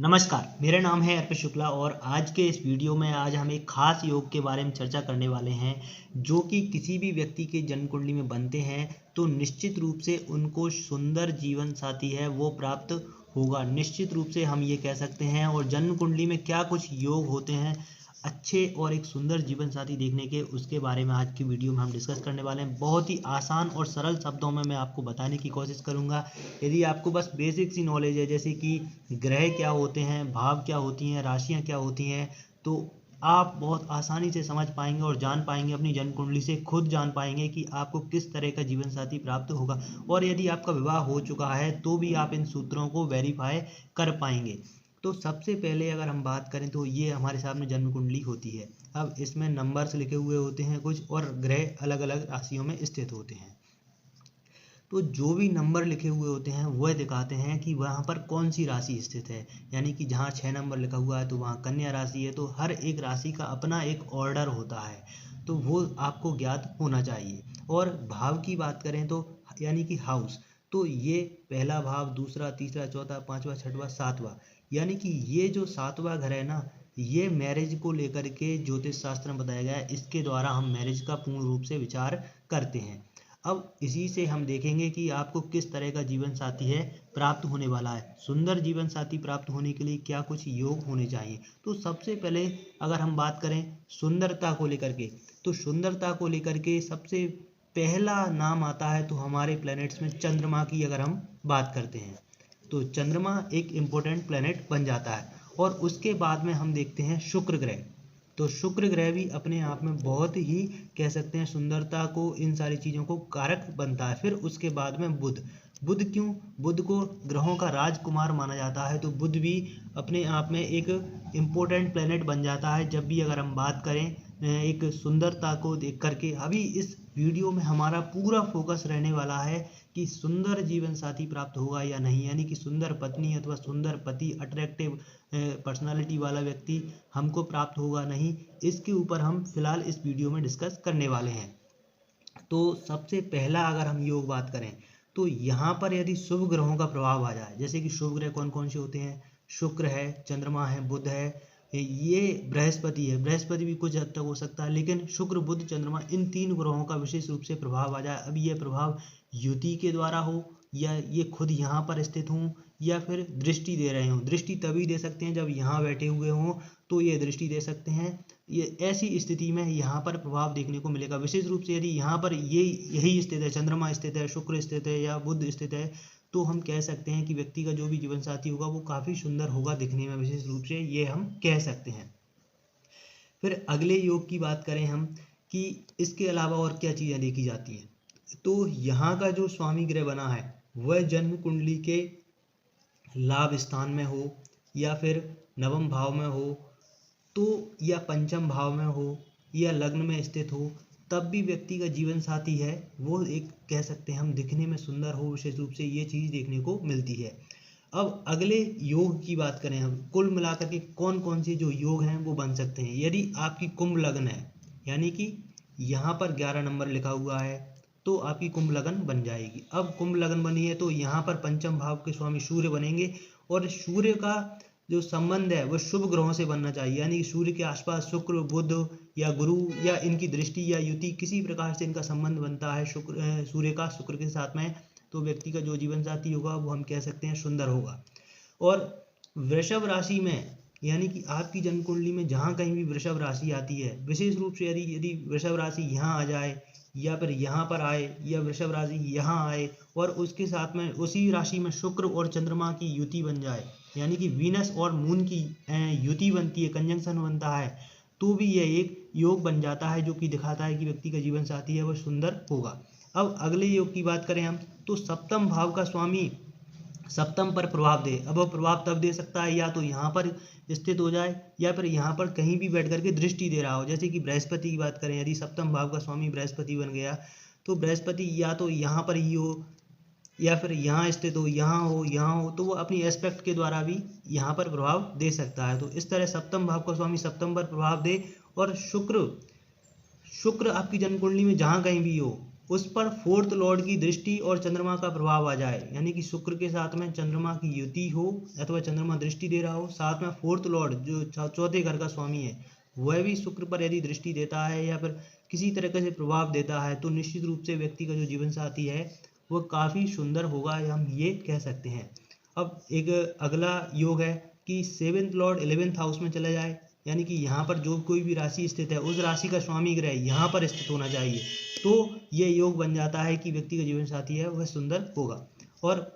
नमस्कार, मेरा नाम है अर्पित शुक्ला और आज के इस वीडियो में आज हम एक खास योग के बारे में चर्चा करने वाले हैं जो कि किसी भी व्यक्ति के जन्म कुंडली में बनते हैं तो निश्चित रूप से उनको सुंदर जीवन साथी है वो प्राप्त होगा। निश्चित रूप से हम ये कह सकते हैं। और जन्म कुंडली में क्या कुछ योग होते हैं अच्छे और एक सुंदर जीवन साथी देखने के, उसके बारे में आज की वीडियो में हम डिस्कस करने वाले हैं। बहुत ही आसान और सरल शब्दों में मैं आपको बताने की कोशिश करूंगा। यदि आपको बस बेसिक सी नॉलेज है जैसे कि ग्रह क्या होते हैं, भाव क्या होती हैं, राशियां क्या होती हैं, तो आप बहुत आसानी से समझ पाएंगे और जान पाएंगे, अपनी जन्म कुंडली से खुद जान पाएंगे कि आपको किस तरह का जीवन साथी प्राप्त होगा। और यदि आपका विवाह हो चुका है तो भी आप इन सूत्रों को वेरीफाई कर पाएंगे। तो सबसे पहले अगर हम बात करें तो ये हमारे सामने जन्म कुंडली होती है। अब इसमें नंबर्स लिखे हुए होते हैं कुछ और ग्रह अलग अलग राशियों में स्थित होते हैं। तो जो भी नंबर लिखे हुए होते हैं वह दिखाते हैं कि वहाँ पर कौन सी राशि स्थित है। यानी कि जहाँ 6 नंबर लिखा हुआ है तो वहाँ कन्या राशि है। तो हर एक राशि का अपना एक ऑर्डर होता है, तो वो आपको ज्ञात होना चाहिए। और भाव की बात करें तो यानी कि हाउस, तो ये पहला भाव, दूसरा, तीसरा, चौथा, पांचवा, छठवां, सातवां, यानी कि ये जो सातवां घर है ना, ये मैरिज को लेकर के ज्योतिष शास्त्र में बताया गया है। इसके द्वारा हम मैरिज का पूर्ण रूप से विचार करते हैं। अब इसी से हम देखेंगे कि आपको किस तरह का जीवन साथी है प्राप्त होने वाला है। सुंदर जीवन साथी प्राप्त होने के लिए क्या कुछ योग होने चाहिए। तो सबसे पहले अगर हम बात करें सुंदरता को लेकर के, तो सुंदरता को लेकर के सबसे पहला नाम आता है तो हमारे प्लैनेट्स में चंद्रमा की अगर हम बात करते हैं तो चंद्रमा एक इम्पोर्टेंट प्लैनेट बन जाता है। और उसके बाद में हम देखते हैं शुक्र ग्रह। तो शुक्र ग्रह भी अपने आप में बहुत ही कह सकते हैं सुंदरता को, इन सारी चीज़ों को कारक बनता है। फिर उसके बाद में बुध। बुध क्यों? बुध को ग्रहों का राजकुमार माना जाता है, तो बुध भी अपने आप में एक इम्पोर्टेंट प्लेनेट बन जाता है जब भी अगर हम बात करें एक सुंदरता को देख करके। अभी इस वीडियो में हमारा पूरा फोकस रहने वाला है कि सुंदर जीवन साथी प्राप्त होगा या नहीं, यानी कि सुंदर पत्नी अथवा सुंदर पति, अट्रैक्टिव पर्सनालिटी वाला व्यक्ति हमको प्राप्त होगा नहीं, इसके ऊपर हम फिलहाल इस वीडियो में डिस्कस करने वाले हैं। तो सबसे पहला अगर हम योग बात करें तो यहाँ पर यदि शुभ ग्रहों का प्रभाव आ जाए, जैसे कि शुभ ग्रह कौन कौन से होते हैं, शुक्र है, चंद्रमा है, बुध है, ये बृहस्पति है। बृहस्पति भी कुछ हद तक हो सकता है, लेकिन शुक्र, बुध, चंद्रमा, इन 3 ग्रहों का विशेष रूप से प्रभाव आ जाए। अब ये प्रभाव युति के द्वारा हो या ये खुद यहाँ पर स्थित हों या फिर दृष्टि दे रहे हों। दृष्टि तभी दे सकते हैं जब यहाँ बैठे हुए हों, तो ये दृष्टि दे सकते हैं। ये ऐसी स्थिति में यहाँ पर प्रभाव देखने को मिलेगा। विशेष रूप से यदि यहाँ पर ये यही स्थित है, चंद्रमा स्थित है, शुक्र स्थित है या बुध स्थित है, तो हम कह सकते हैं कि व्यक्ति का जो भी जीवन साथी होगा वो काफ़ी सुंदर होगा दिखने में। विशेष रूप से ये हम कह सकते हैं। फिर अगले योग की बात करें हम कि इसके अलावा और क्या चीज़ें देखी जाती हैं, तो यहाँ का जो स्वामी ग्रह बना है वह जन्म कुंडली के लाभ स्थान में हो या फिर नवम भाव में हो, तो या पंचम भाव में हो या लग्न में स्थित हो, तब भी व्यक्ति का जीवन साथी है वो एक कह सकते हैं हम दिखने में सुंदर हो। विशेष रूप से ये चीज़ देखने को मिलती है। अब अगले योग की बात करें हम, कुल मिलाकर के कौन कौन से जो योग हैं वो बन सकते हैं। यदि आपकी कुंभ लग्न है, यानी कि यहाँ पर 11 नंबर लिखा हुआ है, तो आपकी कुंभ लगन बन जाएगी। अब कुंभ लगन बनी है तो यहाँ पर पंचम भाव के स्वामी सूर्य बनेंगे और सूर्य का जो संबंध है वह शुभ ग्रहों से बनना चाहिए। यानी कि सूर्य के आसपास शुक्र, बुध या गुरु या इनकी दृष्टि या युति किसी प्रकार से इनका संबंध बनता है सूर्य का शुक्र के साथ में, तो व्यक्ति का जो जीवन साथी होगा वो हम कह सकते हैं सुंदर होगा। और वृषभ राशि में, यानी कि आपकी जन्म कुंडली में जहाँ कहीं भी वृषभ राशि आती है, विशेष रूप से यदि वृषभ राशि यहाँ आ जाए या फिर यहाँ पर आए या वृषभ राशि यहाँ आए और उसके साथ में उसी राशि में शुक्र और चंद्रमा की युति बन जाए, यानी कि वीनस और मून की युति बनती है, कंजंक्शन बनता है, तो भी यह एक योग बन जाता है जो कि दिखाता है कि व्यक्ति का जीवन साथी है वह सुंदर होगा। अब अगले योग की बात करें हम तो सप्तम भाव का स्वामी सप्तम पर प्रभाव दे। अब वह प्रभाव तब दे सकता है या तो यहाँ पर स्थित हो जाए या फिर यहाँ पर कहीं भी बैठ करके दृष्टि दे रहा हो। जैसे कि बृहस्पति की बात करें, यदि सप्तम भाव का स्वामी बृहस्पति बन गया तो बृहस्पति या तो यहाँ पर ही हो या फिर यहाँ स्थित हो, यहाँ हो, तो वो अपनी एस्पेक्ट के द्वारा भी यहाँ पर प्रभाव दे सकता है। तो इस तरह सप्तम भाव का स्वामी सप्तम पर प्रभाव दे। और शुक्र आपकी जन्म कुंडली में जहाँ कहीं भी हो उस पर फोर्थ लॉर्ड की दृष्टि और चंद्रमा का प्रभाव आ जाए, यानी कि शुक्र के साथ में चंद्रमा की युति हो अथवा चंद्रमा दृष्टि दे रहा हो, साथ में फोर्थ लॉर्ड जो चौथे घर का स्वामी है वह भी शुक्र पर यदि दृष्टि देता है या फिर किसी तरीके से प्रभाव देता है, तो निश्चित रूप से व्यक्ति का जो जीवन साथी है वो काफ़ी सुंदर होगा, या हम ये कह सकते हैं। अब एक अगला योग है कि सेवेंथ लॉर्ड 11th हाउस में चला जाए, यानी कि यहाँ पर जो कोई भी राशि स्थित है उस राशि का स्वामी ग्रह यहाँ पर स्थित होना चाहिए, तो ये योग बन जाता है कि व्यक्ति का जीवन साथी है वह सुंदर होगा। और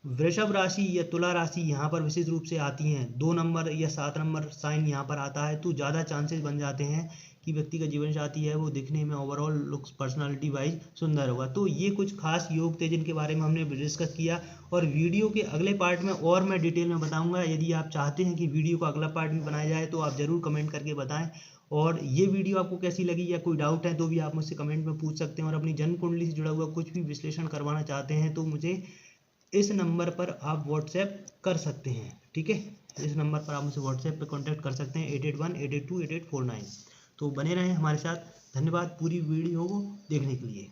वृषभ राशि या तुला राशि यहाँ पर विशेष रूप से आती हैं, 2 नंबर या 7 नंबर साइन यहाँ पर आता है, तो ज़्यादा चांसेस बन जाते हैं कि व्यक्ति का जीवन साथी है वो दिखने में ओवरऑल लुक्स पर्सनालिटी वाइज सुंदर होगा। तो ये कुछ खास योग थे जिनके बारे में हमने डिस्कस किया, और वीडियो के अगले पार्ट में और मैं डिटेल में बताऊंगा। यदि आप चाहते हैं कि वीडियो का अगला पार्ट भी बनाया जाए तो आप ज़रूर कमेंट करके बताएं। और ये वीडियो आपको कैसी लगी या कोई डाउट है तो भी आप मुझसे कमेंट में पूछ सकते हैं, और अपनी जन्म कुंडली से जुड़ा हुआ कुछ भी विश्लेषण करवाना चाहते हैं तो मुझे इस नंबर पर आप व्हाट्सएप कर सकते हैं। ठीक है, इस नंबर पर आप मुझे व्हाट्सएप पे कांटेक्ट कर सकते हैं 8818828849। तो बने रहें हमारे साथ। धन्यवाद पूरी वीडियो को देखने के लिए।